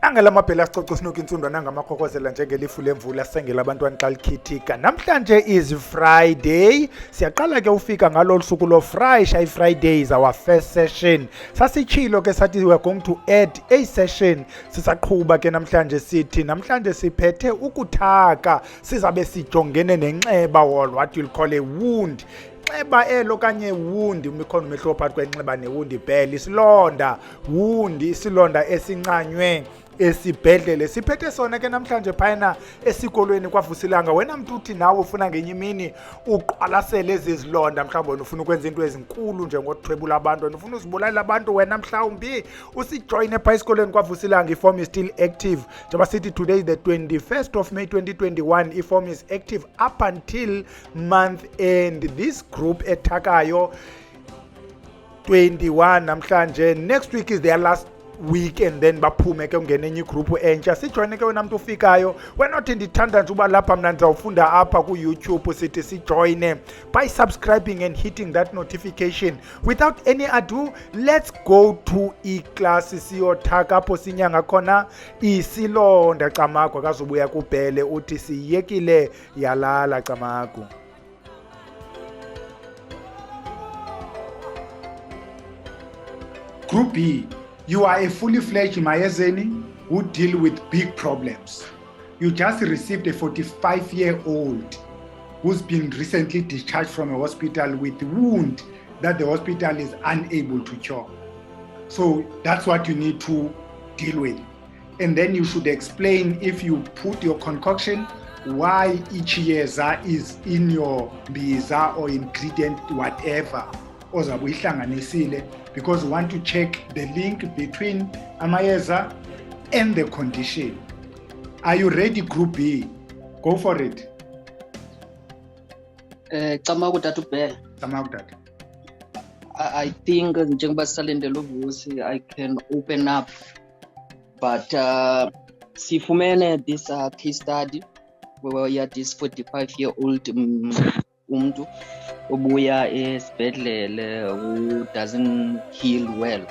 Angalamabhela sicoco sinuka insundwa nangamakhokozela njengelifu lemvula sengela abantwana xa likhithika. Namhlanje is Friday. Siyaqala ke ufika ngalolu suku lo Shy Friday is our first session. Sasichilo ke sathi we are going to add a session. Sisaqhubha ke namhlanje sithi namhlanje siphethe ukuthaka. Sizabe sijongene nenxeba or what you'll call a wound. Nxeba elo kanye wound umikhona umehlo phakathi kwenxeba newound ibhela isilonda wound isilonda esincanywe esibhedlele siphethe sona ke namhlanje phayana esikolweni kwavusilanga. Wena mntu uthi nawe ufuna ngenye imini uqwalasele ezizilonda, mhlawumbe wena ufuna ukwenza into ezinkulu njengokuthwebula abantu, wena ufuna uzibulala abantu, wena mhlawumbi usijoyine phaa esikolweni kwavusilanga. Iform is still active njengoba sithi today is the 21st of May 2021. Iform is active up until month end. This group ethakayo 21 namhlanje, next week is their last week and then baphume ke ungene enye igroup entsha. Sijoyine ke wena mntu ufikayo, wena othi ndithanda nje uba lapha mna ndizawufunda apha ku-YouTube, sithi sijoyine by subscribing and hitting that notification. Without any ado, let's go to i-class siyothaka apho Sinyanga khona Isilonda. Camagu akazubuya kubhele uthi siyekile yalala Camagu. Group B, you are a fully fledged Mayezeni who deal with big problems. You just received a 45-year-old who's been recently discharged from a hospital with wound that the hospital is unable to cure. So that's what you need to deal with. And then you should explain, if you put your concoction, why each yeza is in your biza or ingredient, whatever. Because we want to check the link between Amayeza and the condition. Are you ready, Group B? Go for it. I think I can open up, but sifumene this case study where we had this 45-year-old umntu obuya esibhedlele who doesn't heal well.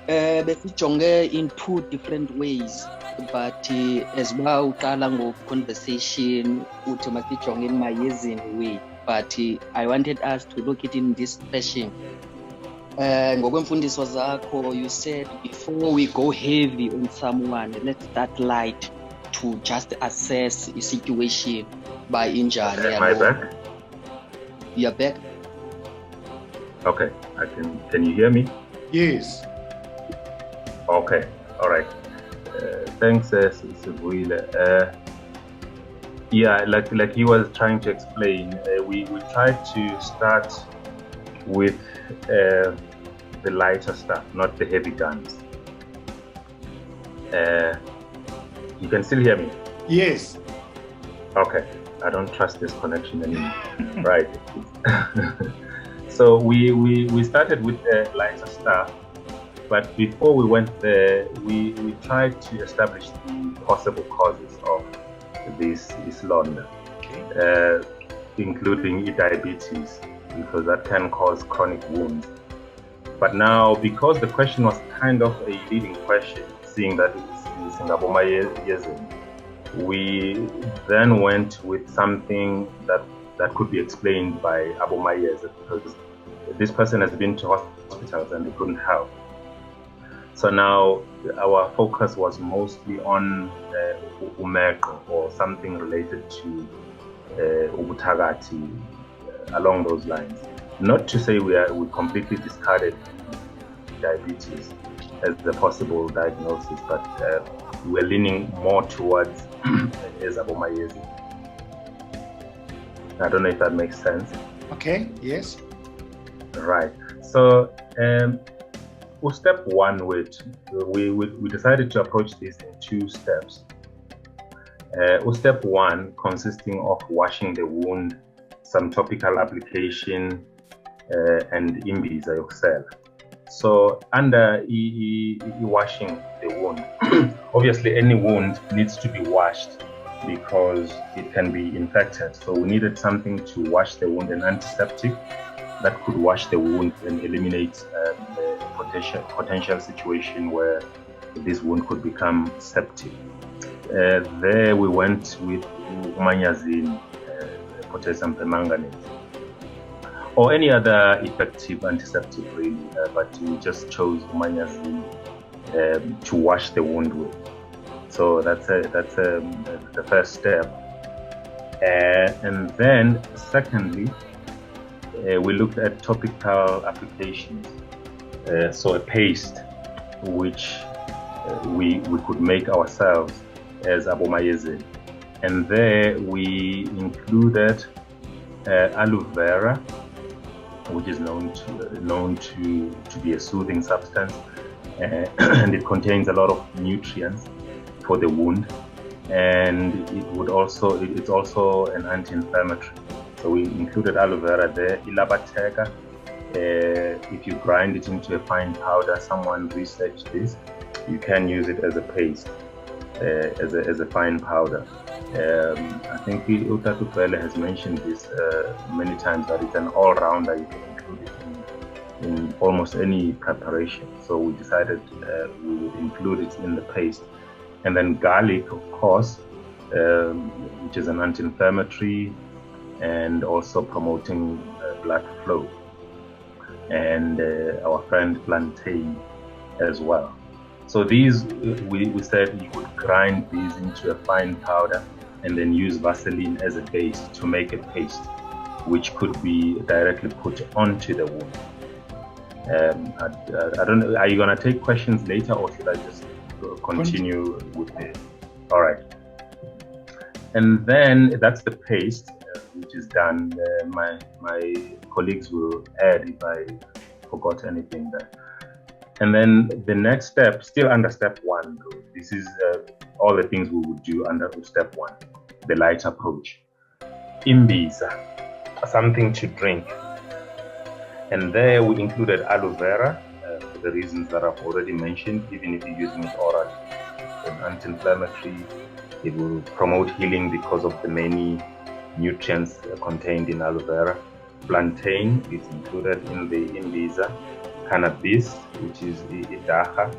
Besijonge in two different ways, but as well uqala ngo-conversation uthi masijonge in Mayezeni way, but I wanted us to look it in this fashion. Ngokwemfundiso zakho, you said before we go heavy on someone, let's start light to just assess the situation by injury. Am I back? You are back? Okay, can you hear me? Yes. Okay, all right. Thanks, Sibuile. Yeah, like he was trying to explain, we tried to start with the lighter stuff, not the heavy guns. You can still hear me? Yes. Okay. I don't trust this connection anymore. Right. So we started with the lighter stuff, but before we went there, we tried to establish the possible causes of this Isilonda, including diabetes, because that can cause chronic wounds. But now, because the question was kind of a leading question, seeing that it's in Amayeza, we then went with something that could be explained by Amayeza, because this person has been to hospitals and they couldn't help. So now our focus was mostly on Umeqo or something related to ubutagati, along those lines. Not to say we completely discarded diabetes as the possible diagnosis, but we're leaning more towards Amayeza. I don't know if that makes sense. Okay, yes. Right. So, step one, we decided to approach this in two steps. Step one consisting of washing the wound, some topical application, and imbiza yourself. So under washing the wound, obviously any wound needs to be washed because it can be infected. So we needed something to wash the wound, an antiseptic that could wash the wound and eliminate a potential situation where this wound could become septic. There we went with umanyazine, potassium permanganate, or any other effective antiseptic really, but we just chose umanyazine to wash the wound with. So that's the first step. And then secondly, we looked at topical applications. So a paste which we could make ourselves as Amayeza. And there we included Aloe Vera, which is known to be a soothing substance, and it contains a lot of nutrients for the wound, and it's also an anti-inflammatory. So we included aloe vera there. Labatheka, if you grind it into a fine powder, someone researched this, you can use it as a paste, as a fine powder. I think Utatu Pele has mentioned this many times, that it's an all-rounder. You can include it in almost any preparation. So we decided we would include it in the paste. And then garlic, of course, which is an anti-inflammatory and also promoting blood flow. And our friend Plantain as well. So these, we said you would grind these into a fine powder and then use Vaseline as a base to make a paste, which could be directly put onto the wound. I don't know, are you gonna take questions later, or should I just continue with it? All right. And then that's the paste, which is done. My colleagues will add if I forgot anything there. And then the next step, still under step one, though, this is all the things we would do under step one, the light approach. Imbiza, something to drink. And there we included aloe vera for the reasons that I've already mentioned, even if you're using it orally. It's an anti-inflammatory, it will promote healing because of the many nutrients contained in aloe vera. Plantain is included in the imbiza. Cannabis, which is idaha,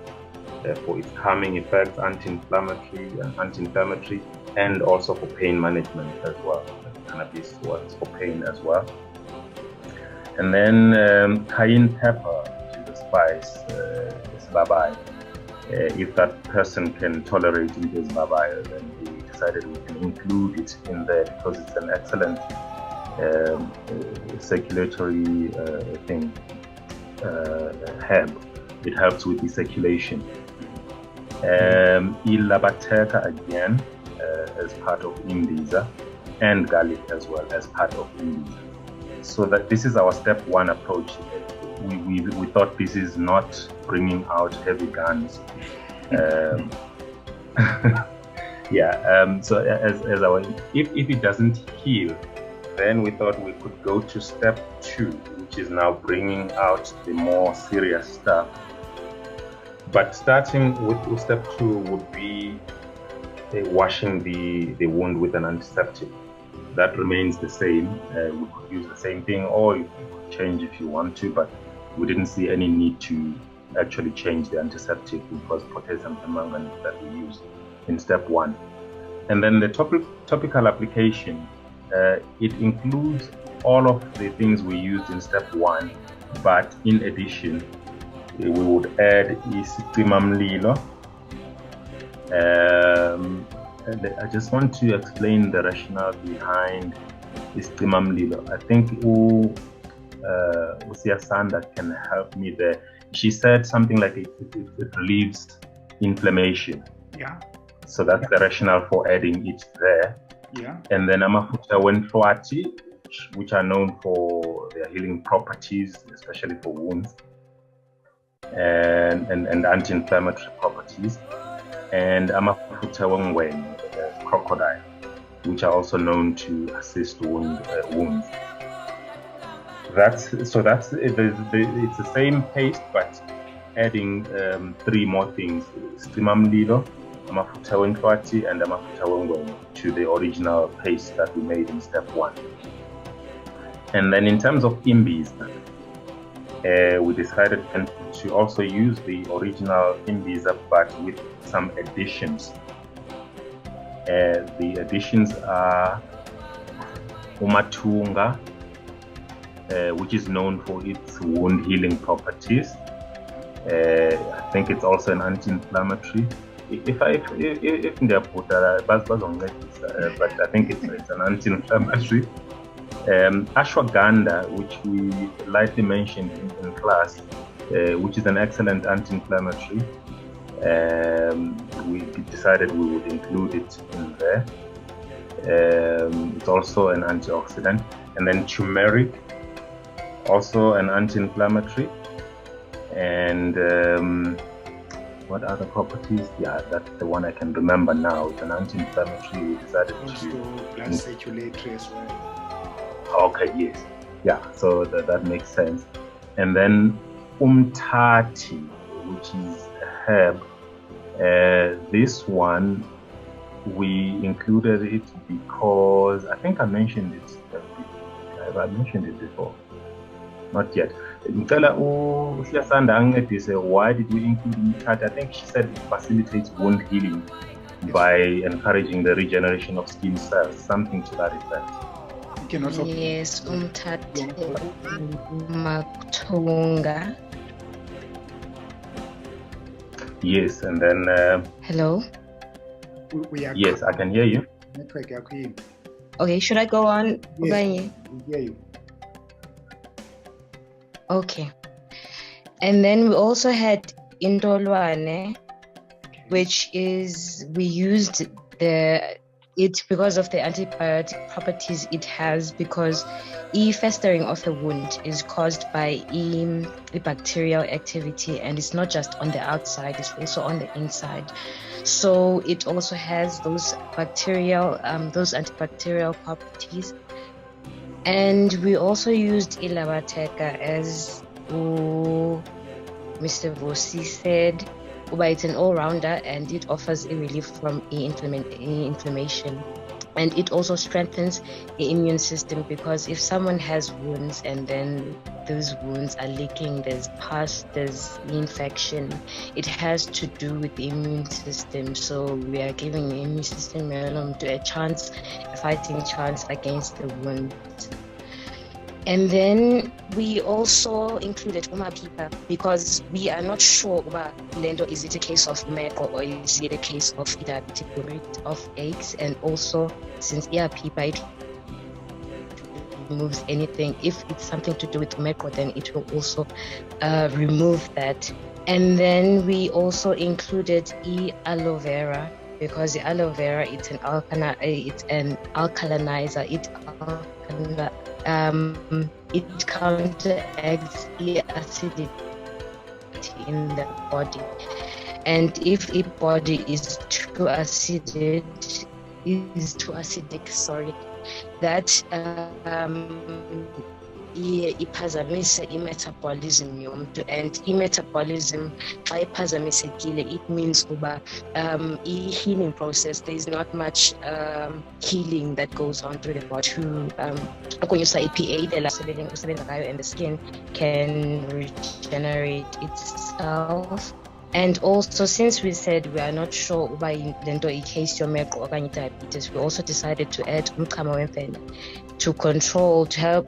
for its calming effects, anti-inflammatory, and also for pain management as well. Cannabis works for pain as well. And then cayenne pepper, which is a spice, is babai. If that person can tolerate it as babai, then we decided we can include it in there because it's an excellent circulatory thing. Herb. It helps with the circulation. Labatheka again as part of imbiza, and garlic as well as part of imbiza. So that this is our step one approach. We thought this is not bringing out heavy guns. So as our if it doesn't heal, then we thought we could go to step two, which is now bringing out the more serious stuff. But starting with step two would be washing the wound with an antiseptic. That remains the same. We could use the same thing, or you could change if you want to, but we didn't see any need to actually change the antiseptic because potassium permanganate that we used in step one. And then the topical application, it includes all of the things we used in step one, but in addition, we would add isicimamlilo. I just want to explain the rationale behind isicimamlilo. I think Usiasanda can help me there. She said something like it relieves inflammation. Yeah. So that's the rationale for adding it there. Yeah. And then amafuta wenfwati, which are known for their healing properties, especially for wounds, and anti-inflammatory properties. And amafuta wengwen, crocodile, which are also known to assist wounds. It's the same paste, but adding three more things: isicimamlilo, amafuta wenfwati, and amafuta wengwen to the original paste that we made in step one. And then in terms of imbiza, we decided to also use the original Imbiza, but with some additions. The additions are Umatunga, which is known for its wound healing properties. I think it's also an anti-inflammatory. If they put but I think it's an anti-inflammatory. Ashwagandha, which we lightly mentioned in class, which is an excellent anti-inflammatory. We decided we would include it in there. It's also an antioxidant. And then turmeric, also an anti-inflammatory. And what other properties? Yeah, that's the one I can remember now. It's an anti-inflammatory. We decided Also blood circulatory as well. Okay, yes. Yeah, so that makes sense. And then umtati, which is a herb. This one, we included it because I think I mentioned it. I mentioned it before. Not yet. Why did we include umtati? I think she said it facilitates wound healing by encouraging the regeneration of skin cells, something to that effect. Yes, umtati makutunga. Yes, and then hello. Yes, I can hear you. Okay, should I go on? Yes, we hear you. Okay. And then we also had Ntolwana, which is we used it because of the antibiotic properties it has, because festering of a wound is caused by bacterial activity, and it's not just on the outside, it's also on the inside. So it also has those antibacterial properties. And we also used Labatheka, as Mr. Vusi said. It's an all-rounder, and it offers a relief from inflammation, and it also strengthens the immune system, because if someone has wounds and then those wounds are leaking, there's pus, there's infection, it has to do with the immune system. So we are giving the immune system a fighting chance against the wound. And then we also included Umapipa, because we are not sure about Lendo, is it a case of Umeqo or is it a case of diabetic rate of eggs? And also, since Pipa, it removes anything. If it's something to do with Umeqo, then it will also remove that. And then we also included Aloe Vera, because the Aloe Vera, it's an alkalinizer. It counteracts the acidity in the body, and if a body is too acidic, that iphazamisa i-metabolism yomuntu, and i-metabolism xa iphazamisekile, it means uba healing process, there is not much healing that goes on through the body to ukunyusa i-pH esebenza ngayo, and the skin can regenerate itself. And also, since we said we are not sure uba lento i-case yomeqo okanye diabetes, we also decided to add umchamo wemvelo to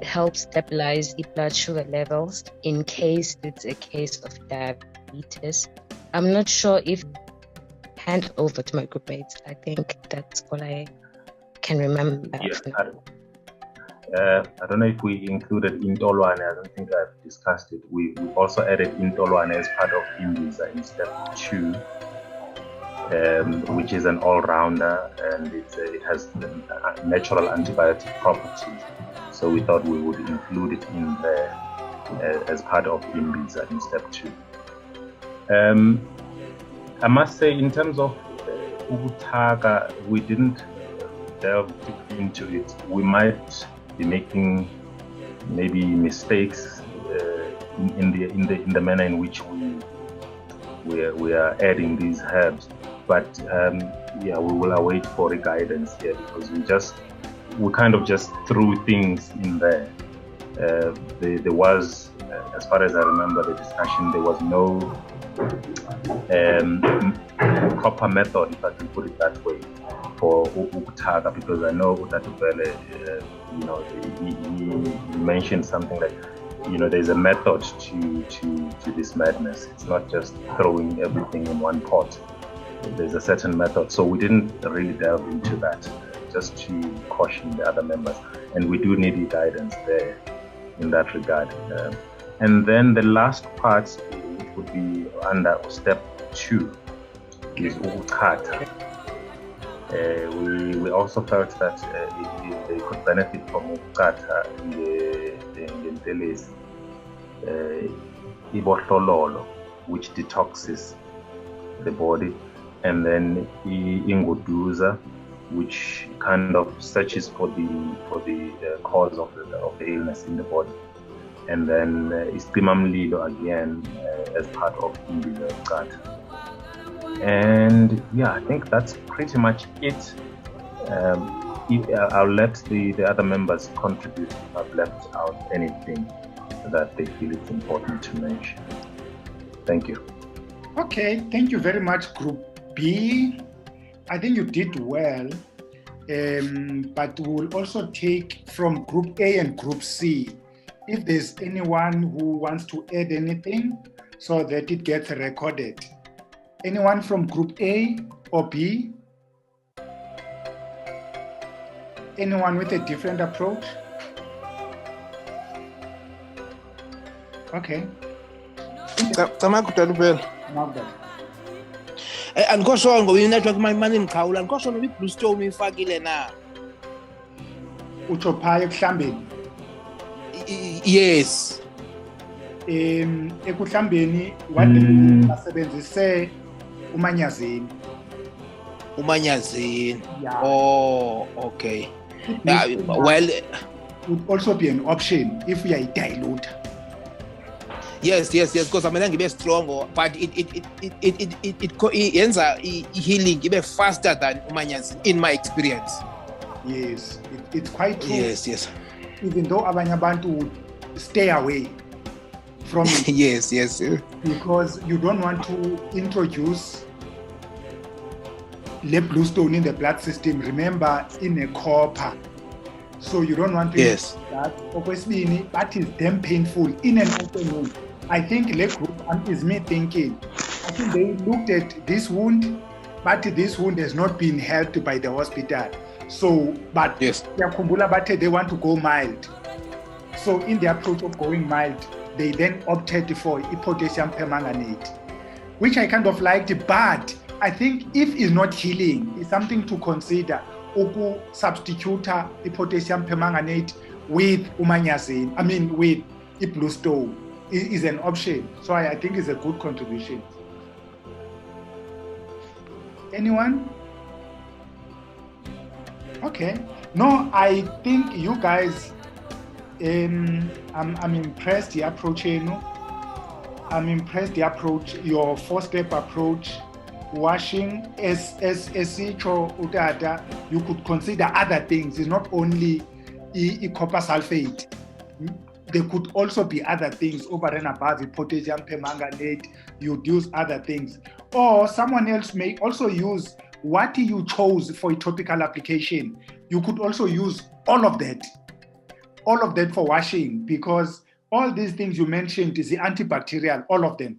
help stabilize the blood sugar levels in case it's a case of diabetes. I'm not sure if hand over to my group mates. I think that's all I can remember. Yes, I don't know if we included Ntolwana. I don't think I've discussed it. We also added Ntolwana as part of Imbiza in step 2, which is an all-rounder, and it has natural antibiotic properties. So we thought we would include it in there as part of Imbiza in step 2. I must say, in terms of Ubutaka, we didn't delve deep into it. We might be making maybe mistakes in the manner in which we are adding these herbs, but we will await for a guidance here, because we kind of just threw things in there. There was as far as I remember the discussion, there was no proper method, if I can put it that way, for ukutaka, because I know that he mentioned something like, there's a method to this madness. It's not just throwing everything in one pot. There's a certain method. So we didn't really delve into that, just to caution the other members. And we do need guidance there in that regard. And then the last part, which would be under step 2, is ukukata. We also felt that they could benefit from ukukata in the ibohlololo, which detoxes the body, and then ingoduza, which kind of searches for the cause of the illness in the body, and then istimamlilo again as part of ukukata. And yeah, I think that's pretty much it. I'll let the other members contribute if I've left out anything that they feel it's important to mention. Thank you. Okay, thank you very much, Group B. I think you did well, but we'll also take from Group A and Group C if there's anyone who wants to add anything so that it gets recorded. Anyone from Group A or B? Anyone with a different approach? Okay. Andikho sure ngoba inetwork manje indiqhawula, andikho sure noba i-blue stone uyifakile na. Utsho phaya ekuhlambeni? Yes. Ekuhlambeni basebenzise umanyazeni. Umanyazeni. Yeah. Oh, okay. Well, would also be an option if we are a diluter. Yes, because I mean be strong, but it ends healing be faster than umanyazini in my experience. Yes, it's quite true. Yes. Even though abanye abantu would stay away from it. yes. Because you don't want to introduce the blue stone in the blood system. Remember, in a copper. So you don't want to yes. that. That is damn painful in an open wound. I think the group is me thinking. I think they looked at this wound, but this wound has not been helped by the hospital. So, but yes. They want to go mild. So in the approach of going mild, they then opted for potassium permanganate, which I kind of liked, but I think if it's not healing, it's something to consider. Uku substitute potassium permanganate with umanyazine, with blue stone is an option. So I think it's a good contribution. Anyone? Okay. No, I think you guys, I'm impressed the approach, I'm impressed the approach, your 4-step approach. Washing, as utata, you could consider other things. It's not only copper sulfate. There could also be other things over and above the potassium permanganate. You'd use other things. Or someone else may also use what you chose for a topical application. You could also use all of that for washing, because all these things you mentioned is the antibacterial, all of them.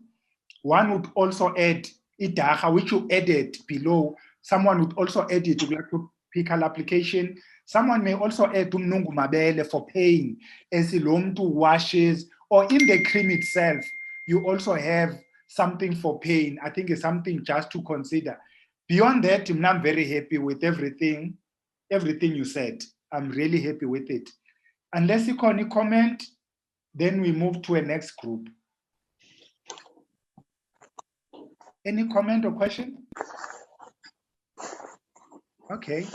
One would also add idaha, which you added below. Someone would also add it to topical application. Someone may also add umnungu mabele for pain, esilonda washes, or in the cream itself, you also have something for pain. I think it's something just to consider. Beyond that, I'm very happy with everything you said. I'm really happy with it. Unless you can comment, then we move to a next group. Any comment or question? Okay.